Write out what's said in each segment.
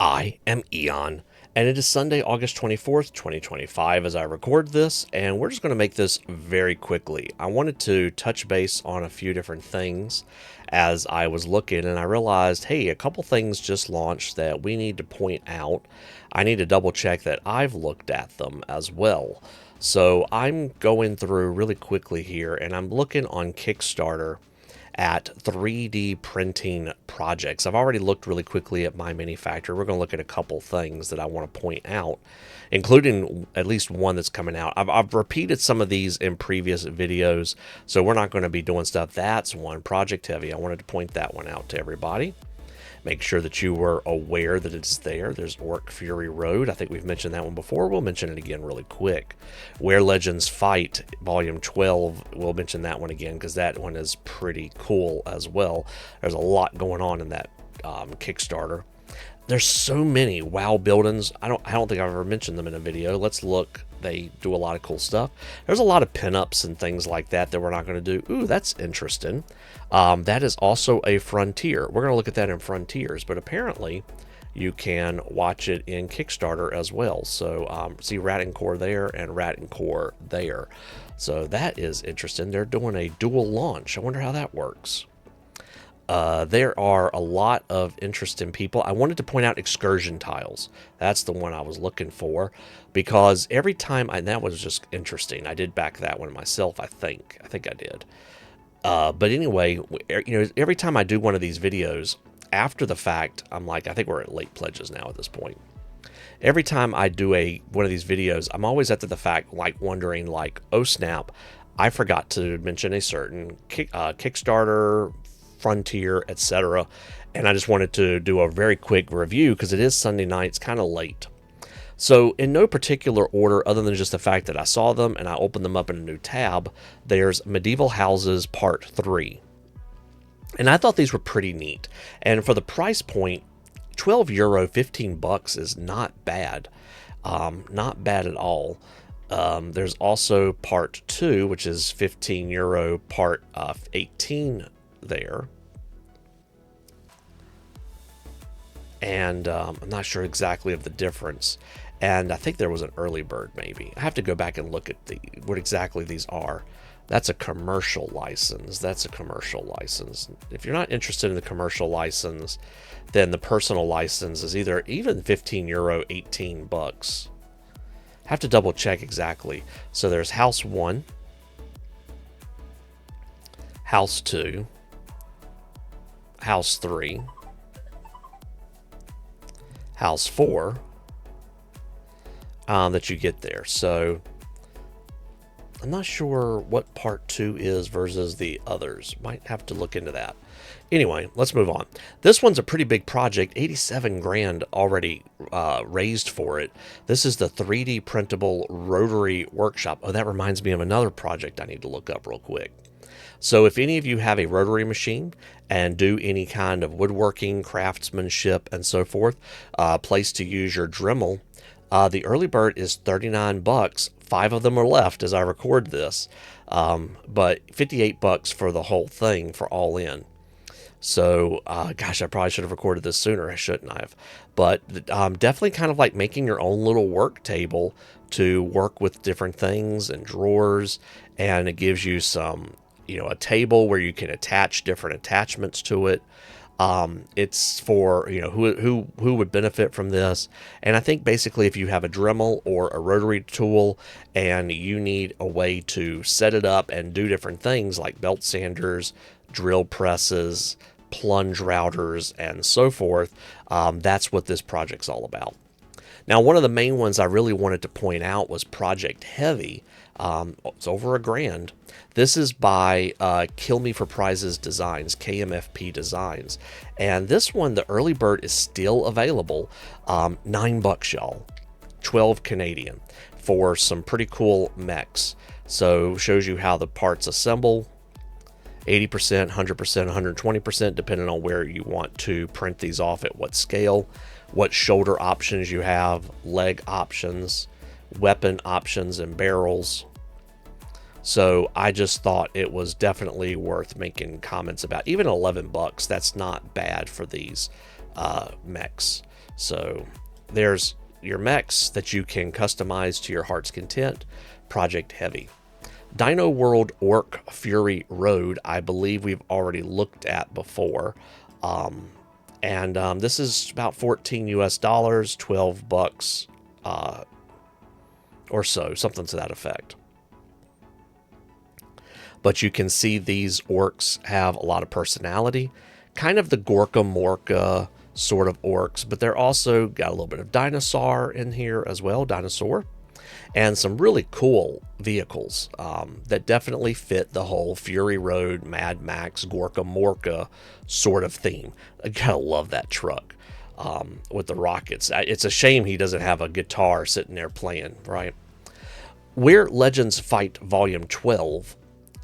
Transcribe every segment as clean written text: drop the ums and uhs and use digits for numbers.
I am Eon, and it is Sunday, August 24th, 2025 as I record this, and we're just going to make this very quickly. I wanted to touch base on a few different things as I was looking, and I realized, hey, a couple things just launched that we need to point out. I need to double check that I've looked at them as well. So I'm going through really quickly here, and I'm looking on Kickstarter at 3D printing projects. I've already looked really quickly at MyMiniFactory. We're going to look at a couple things that I want to point out, including at least one that's coming out. I've repeated some of these in previous videos, so we're not going to be doing stuff. That's one, Project Heavy. I wanted to point that one out to everybody. Make sure that you were aware that it's there. There's Orc Fury Road. I think we've mentioned that one before. We'll mention it again really quick. Where Legends Fight, Volume 12. We'll mention that one again because that one is pretty cool as well. There's a lot going on in that Kickstarter. There's so many WoWBuildings. I don't think I've ever mentioned them in a video. Let's look. They do a lot of cool stuff. There's a lot of pinups and things like that that we're not going to do. Ooh, that's interesting. That is also a Frontier. We're going to look at that in Frontiers, but apparently you can watch it in Kickstarter as well. So see Ratten Korps there and Ratten Korps there. So that is interesting. They're doing a dual launch. I wonder how that works. There are a lot of interesting people. I wanted to point out Excursion Tiles. That's the one I was looking for because every time, and that was just interesting. I did back that one myself, I think. I did. But anyway, you know, every time I do one of these videos, after the fact, I'm like, I think we're at late pledges now at this point. Every time I do one of these videos, I'm always after the fact, like wondering, like, oh snap, I forgot to mention a certain Kickstarter, Frontier, etc. And I just wanted to do a very quick review because it is Sunday night. It's kind of late. So in no particular order other than just the fact that I saw them and I opened them up in a new tab, there's Medieval Houses Part 3. And I thought these were pretty neat. And for the price point, €12, 15 bucks is not bad. Not bad at all. There's also Part 2, which is €15, Part 18 there. And I'm not sure exactly of the difference. And I think there was an early bird maybe. I have to go back and look at what exactly these are. That's a commercial license. That's a commercial license. If you're not interested in the commercial license, then the personal license is either even €15, 18 bucks. Have to double check exactly. So there's House 1, House 2, House 3, House 4 that you get there. So I'm not sure what Part 2 is versus the others. Might have to look into that. Anyway, let's move on. This one's a pretty big project. 87 grand already raised for it. This is the 3D printable Rotary Workshop. Oh, that reminds me of another project I need to look up real quick. So if any of you have a rotary machine and do any kind of woodworking, craftsmanship, and so forth, place to use your Dremel, the early bird is 39 bucks. 5 of them are left as I record this, but 58 bucks for the whole thing for all in. So, gosh, I probably should have recorded this sooner. I shouldn't have. But definitely kind of like making your own little work table to work with different things and drawers, and it gives you some, you know, a table where you can attach different attachments to it. It's for, you know, who would benefit from this. And I think basically if you have a Dremel or a rotary tool and you need a way to set it up and do different things like belt sanders, drill presses, plunge routers, and so forth, that's what this project's all about. Now, one of the main ones I really wanted to point out was Project Heavy. It's over $1,000. This is by Kill Me for Prizes Designs, KMFP Designs. And this one, the early bird is still available. $9, y'all. 12 Canadian for some pretty cool mechs. So shows you how the parts assemble. 80%, 100%, 120%, depending on where you want to print these off at what scale, what shoulder options you have, leg options, weapon options, and barrels. So I just thought it was definitely worth making comments about. Even 11 bucks, that's not bad for these. mechs. So there's your mechs that you can customize to your heart's content. Project heavy. Dinoworld ORC Fury Road, I believe we've already looked at before. This is about 14 US dollars, 12 bucks or so, something to that effect. But you can see these orcs have a lot of personality, kind of the Gorka Morka sort of orcs, but they're also got a little bit of dinosaur in here as well, dinosaur, and some really cool vehicles that definitely fit the whole Fury Road, Mad Max, Gorka Morka sort of theme. I gotta love that truck with the rockets. It's a shame he doesn't have a guitar sitting there playing, right? Where Legends Fight Volume 12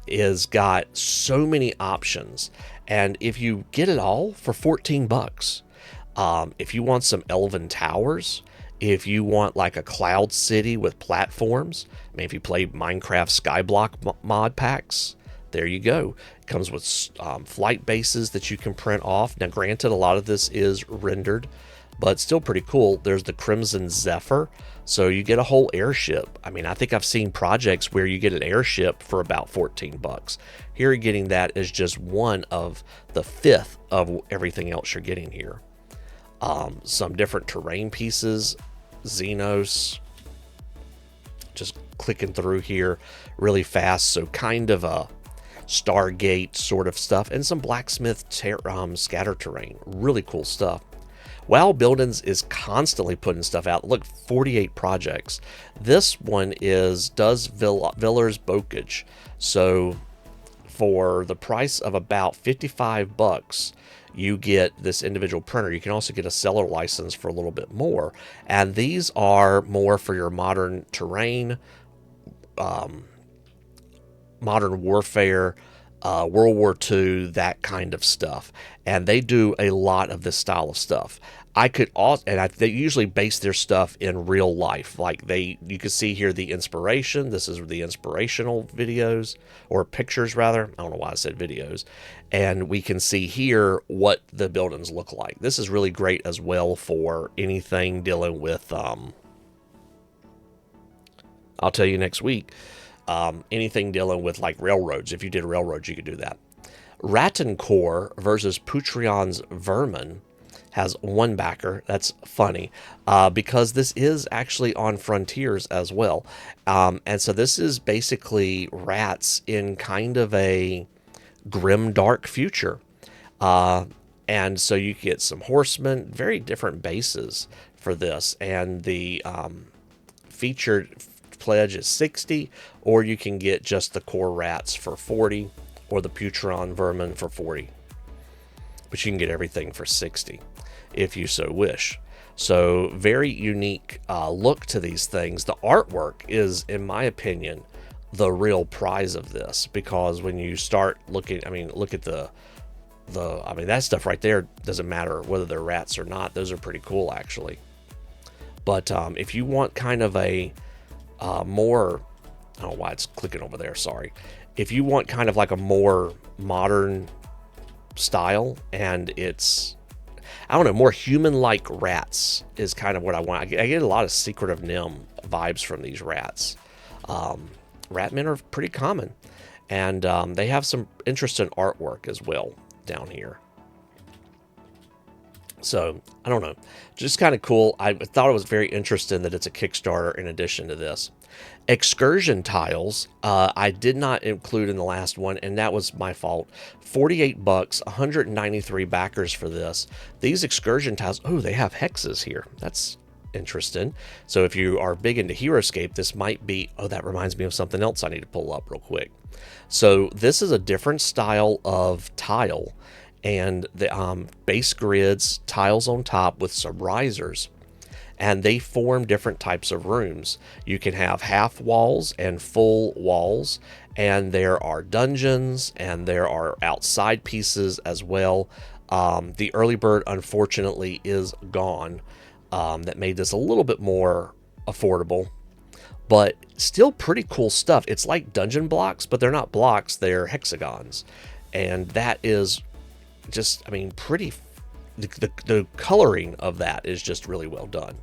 is got so many options, and if you get it all for 14 bucks, if you want some elven towers, if you want like a cloud city with platforms, I mean, if you play Minecraft Skyblock mod packs, there you go. It comes with flight bases that you can print off. Now granted, a lot of this is rendered, but still pretty cool. There's the Crimson Zephyr, so you get a whole airship. I mean, I think I've seen projects where you get an airship for about 14 bucks. Here you're getting that as just one of the fifth of everything else you're getting here. Some different terrain pieces, Xenos, just clicking through here really fast, so kind of a Stargate sort of stuff, and some blacksmith scatter terrain. Really cool stuff. WoWBuildings is constantly putting stuff out. Look, 48 projects. This one does Villers Bocage. So for the price of about 55 bucks, you get this individual printer. You can also get a seller license for a little bit more. And these are more for your modern terrain, modern warfare, World War II, that kind of stuff. And they do a lot of this style of stuff. They usually base their stuff in real life. Like you can see here the inspiration. This is the inspirational videos, or pictures rather. I don't know why I said videos. And we can see here what the buildings look like. This is really great as well for anything dealing with, I'll tell you next week, anything dealing with like railroads. If you did railroads, you could do that. Ratten Korps versus Putrions Vermin has one backer. That's funny because this is actually on Frontiers as well. And so this is basically rats in kind of a grim, dark future. And so you get some horsemen, very different bases for this. And the featured pledge is 60, or you can get just the core rats for 40, or the Putrion Vermin for 40. But you can get everything for 60 if you so wish. So very unique look to these things. The artwork is, in my opinion, the real prize of this, because when you start looking, I mean, look at that stuff right there. Doesn't matter whether they're rats or not. Those are pretty cool, actually. But if you want kind of a more, I don't know why it's clicking over there, sorry. If you want kind of like a more modern style, and it's, I don't know, more human-like rats is kind of what I want. I get a lot of Secret of Nim vibes from these rats. Ratmen are pretty common, and they have some interesting artwork as well down here. So, I don't know, just kind of cool. I thought it was very interesting that it's a Kickstarter in addition to this. Excursion Tiles, I did not include in the last one, and that was my fault. 48 bucks, 193 backers for this. These Excursion Tiles, oh, they have hexes here. That's interesting. So if you are big into HeroScape, this might be, oh, that reminds me of something else I need to pull up real quick. So this is a different style of tile, and the base grids, tiles on top with some risers. And they form different types of rooms. You can have half walls and full walls, and there are dungeons, and there are outside pieces as well. The early bird, unfortunately, is gone. That made this a little bit more affordable, but still pretty cool stuff. It's like dungeon blocks, but they're not blocks, they're hexagons. And that is just, I mean, pretty the coloring of that is just really well done.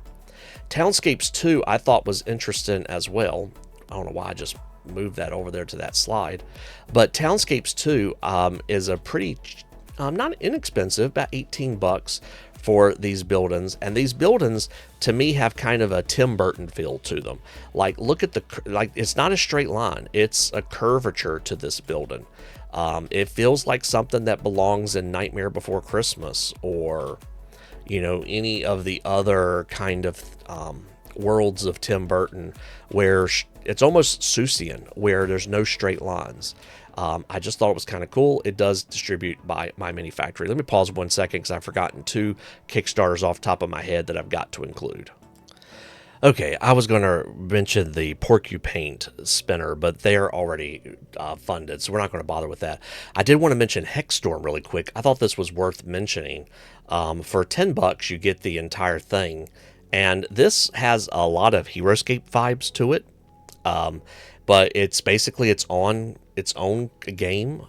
Townscapes 2 I thought was interesting as well. I don't know why I just moved that over there to that slide, but Townscapes 2 is a pretty not inexpensive, about 18 bucks for these buildings. And these buildings to me have kind of a Tim Burton feel to them. Like, look at it's not a straight line, it's a curvature to this building. It feels like something that belongs in Nightmare Before Christmas, or any of the other kind of worlds of Tim Burton, where it's almost Seussian, where there's no straight lines. I just thought it was kind of cool. It does distribute by MyMiniFactory. Let me pause 1 second because I've forgotten 2 Kickstarters off the top of my head that I've got to include. Okay, I was going to mention the Porcupine spinner, but they're already funded, so we're not going to bother with that. I did want to mention HEXSTORM really quick. I thought this was worth mentioning. For 10 bucks, you get the entire thing, and this has a lot of Heroescape vibes to it. But it's basically its own game,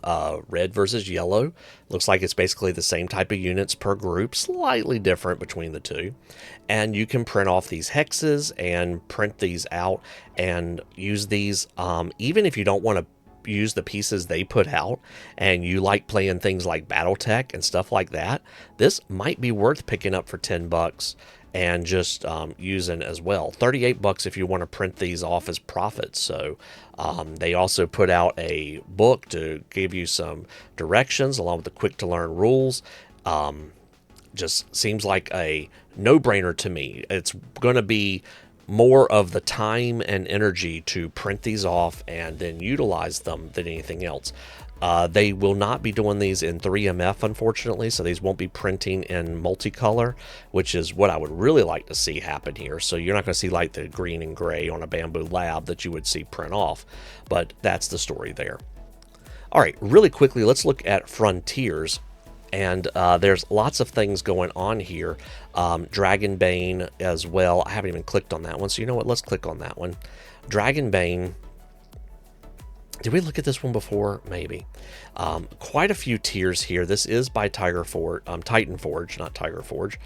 red versus yellow. Looks like it's basically the same type of units per group, slightly different between the two. And you can print off these hexes and print these out and use these, even if you don't want to use the pieces they put out and you like playing things like Battletech and stuff like that, this might be worth picking up for 10 bucks and just using as well. 38 bucks if you want to print these off as profits. So they also put out a book to give you some directions along with the quick to learn rules. Just seems like a no-brainer to me. It's going to be more of the time and energy to print these off and then utilize them than anything else. They will not be doing these in 3MF, unfortunately, so these won't be printing in multicolor, which is what I would really like to see happen here. So you're not going to see like the green and gray on a Bamboo Lab that you would see print off, but that's the story there. All right, really quickly, let's look at Frontiers. And there's lots of things going on here. Dragonbane as well. I haven't even clicked on that one, so you know what? Let's click on that one. Dragonbane. Did we look at this one before? Maybe. Quite a few tiers here. This is by Titan Forge, not Tiger Forge.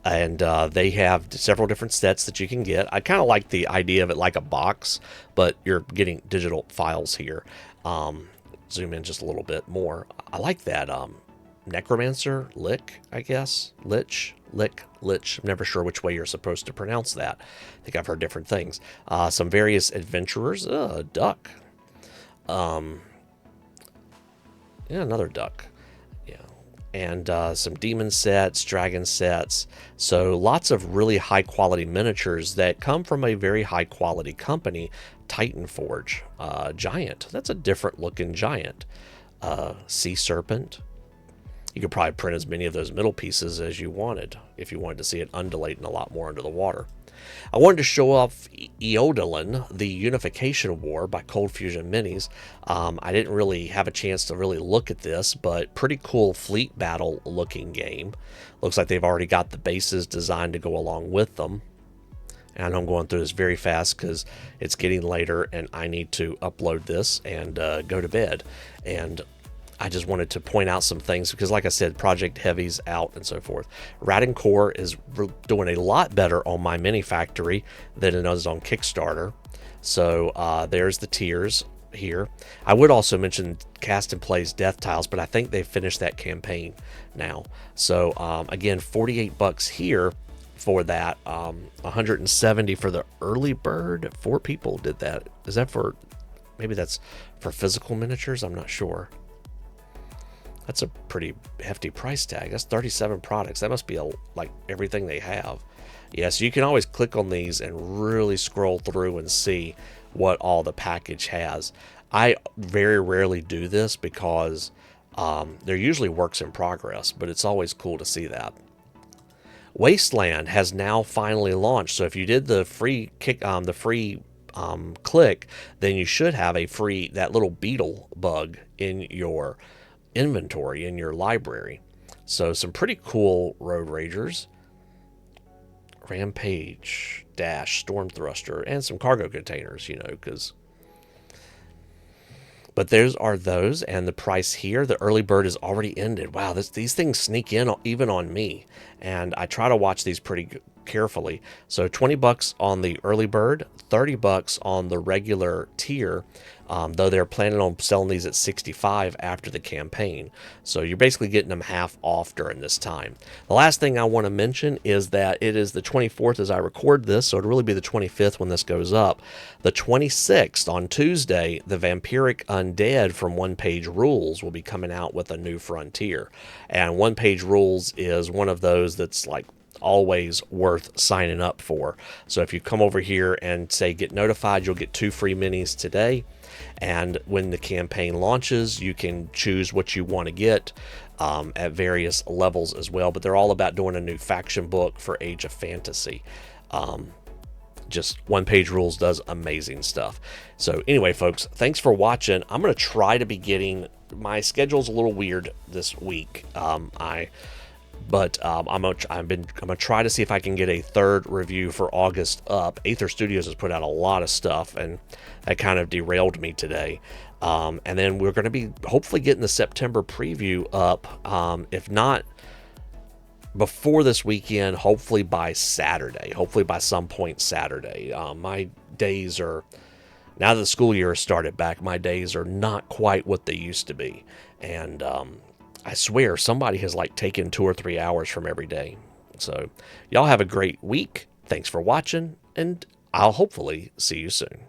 And they have several different sets that you can get. I kind of like the idea of it like a box, but you're getting digital files here. Zoom in just a little bit more. I like that. Necromancer, Lick, I guess. Lich. I'm never sure which way you're supposed to pronounce that. I think I've heard different things. Some various adventurers. Duck. Yeah, another duck. Yeah. And some demon sets, dragon sets. So lots of really high quality miniatures that come from a very high quality company, Titan Forge. Giant. That's a different looking giant. Sea serpent. You could probably print as many of those middle pieces as you wanted if you wanted to see it undulating a lot more under the water. I wanted to show off Eidolon, the Unification War by Cold Fusion Minis. I didn't really have a chance to really look at this, but pretty cool fleet battle looking game. Looks like they've already got the bases designed to go along with them. And I know I'm going through this very fast because it's getting later and I need to upload this and go to bed. And I just wanted to point out some things because, like I said, Project Heavy's out and so forth. Ratten Korps is doing a lot better on MyMiniFactory than it is on Kickstarter. So there's the tiers here. I would also mention Cast and Play's Death Tiles, but I think they've finished that campaign now. So again, 48 bucks here for that. 170 for the early bird. 4 people did that. Is that for? Maybe that's for physical miniatures. I'm not sure. That's a pretty hefty price tag. That's 37 products. That must be like everything they have. Yeah, so you can always click on these and really scroll through and see what all the package has. I very rarely do this because they're usually works in progress, but it's always cool to see that. Wasteland has now finally launched. So if you did the free click, then you should have a free, that little beetle bug in your inventory in your library. So some pretty cool Road Ragers, Rampage, Dash, Storm Thruster, and some cargo containers, because But those are those, and the price here, the early bird is already ended. Wow, these things sneak in even on me, and I try to watch these pretty carefully. So 20 bucks on the early bird, 30 bucks on the regular tier, though they're planning on selling these at 65 after the campaign. So you're basically getting them half off during this time. The last thing I want to mention is that it is the 24th as I record this, so it'll really be the 25th when this goes up. The 26th, on Tuesday, the Vampiric Undead from One Page Rules will be coming out with a new frontier. And One Page Rules is one of those that's like always worth signing up for. So if you come over here and say get notified, you'll get 2 free minis today. And when the campaign launches, you can choose what you want to get at various levels as well. But they're all about doing a new faction book for Age of Fantasy. Just One Page Rules does amazing stuff. So anyway, folks, thanks for watching. I'm going to try to be getting, my schedule's a little weird this week. I'm gonna try to see if I can get a third review for August up. Aether Studios has put out a lot of stuff, and that kind of derailed me today. And then we're going to be hopefully getting the September preview up. If not before this weekend, hopefully by Saturday. Hopefully by some point Saturday. My days are, now that the school year has started back, my days are not quite what they used to be, and I swear somebody has like taken 2 or 3 hours from every day. So y'all have a great week. Thanks for watching, and I'll hopefully see you soon.